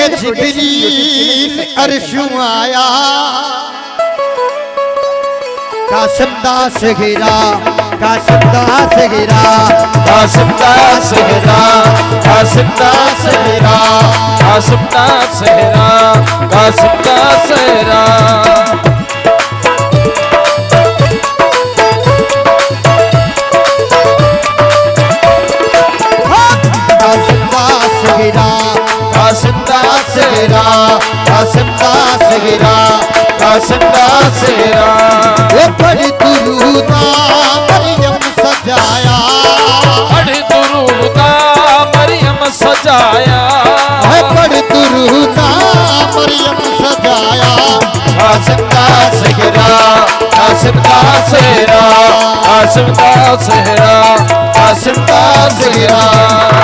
के जिब्रील अर्शों आया, कासिम दास गिरा, कासिम दास गिरा, कासिम दास गिरा, कासिम दास गिरा, कासिम दास गिरा, कासिम दास गिरा। कासिम दास गिरा, कासिम दास गिरा, कासिम दास गिरा। वो बड़ी दुरूदा मरियम सजाया, बड़ी दुरूदा मरियम सजाया, बड़ी दुरूदा मरियम सजाया। कासिम दास गिरा, कासिम दास गिरा, कासिम दास गिरा, कासिम दास गिरा।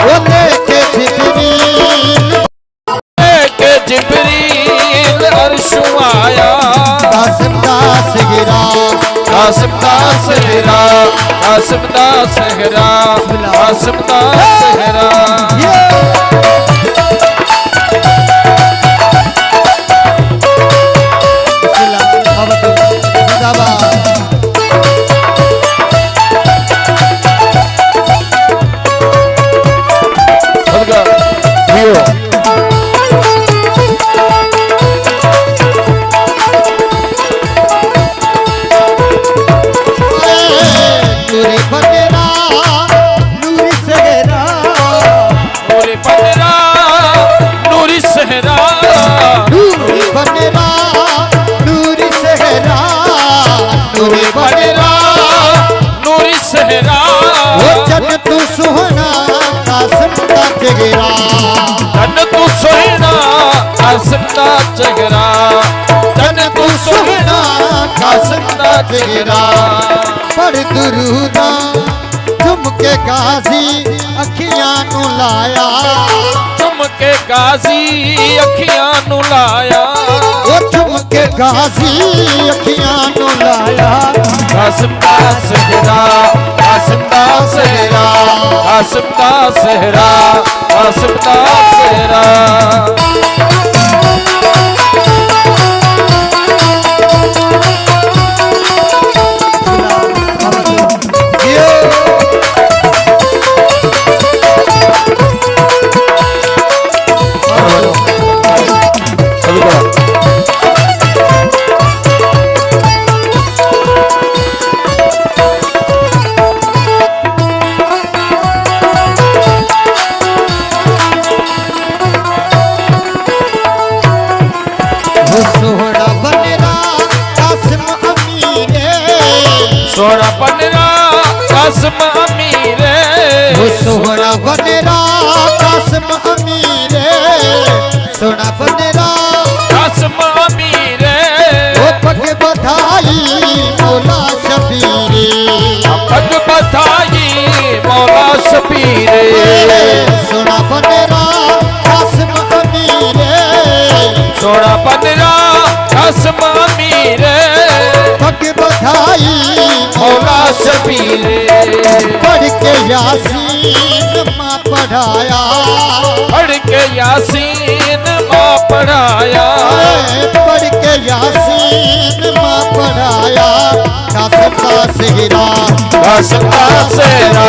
वो लेके जिब्रील अर्शों आया, कासिम दास गिरा, कासिम दास गिरा, कासिम दास गिरा, कासिम दास गिरा। तन तू सोहना कासिम दास गिरा, तन तू सोहना कासिम दास गिरा। बड़ दुरूदा झुमके गाजी अखियां नू लाया, झुमके गाजी अखियां नू लाया, वो झुमके गाजी अखियां नू लाया। कासिम दास गिरा, कासिम दास गिरा, कासिम दास गिरा, कासिम दास गिरा। सोना बनरा कासिम अमीरे, सोना बनरा कासिम अमीरे, सोना बनरा कासिम अमीरे। वो पग बधाई मौला शबीरे, पग बधाई मौला शबीरे। सोना बनरा कासिम अमीरे, सोना बनरा कासिम अमीरे। पग बधाई मौला शबीरे। पढ़ के यासीन माँ पढ़ाया, पढ़ के यासीन माँ पढ़ाया, पढ़ के यासीन माँ पढ़ाया। कासिम दास गिरा, कासिम दास गिरा,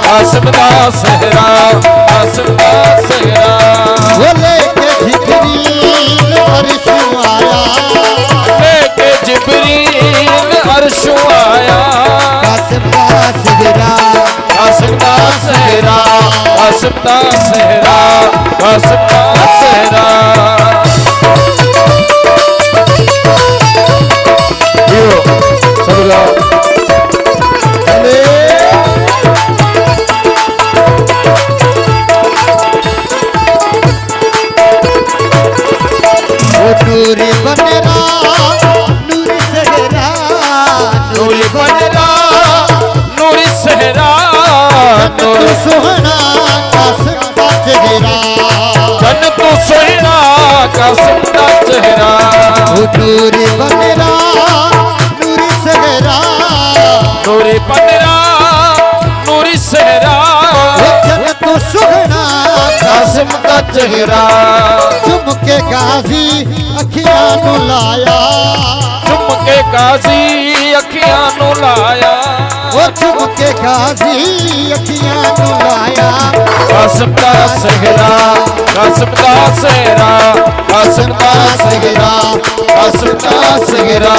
कासिम दास गिरा, कासिम दास गिरा। वो लेके जिब्रील अर्शों आया, लेके जिब्रील अर्शों आया। कासिम दास गिरा, कासिम दास गिरा, कासिम दास गिरा, कासिम दास गिरा। नूरी बनरा नूरी सहरा, नूरी बनरा नूरी सहरा, नूरी सोहना कासिम दास गिरा, जन तू सोहना कासिम दास गिरा। नूरी बनरा नूरी सहरा, नूरी बनरा नूरी सहरा, जन तू सोहना कासिम दास गिरा। झुमके ਵੇਖਿਆ ਸੀ ਅੱਖੀਆਂ ਨੂੰ ਲਾਇਆ ਕਸਮ ਦਾ ਸਿਹਰਾ ਕਸਮ ਦਾ ਸਿਹਰਾ ਕਸਮ ਦਾ ਸਿਹਰਾ ਕਸਮ ਦਾ ਸਿਹਰਾ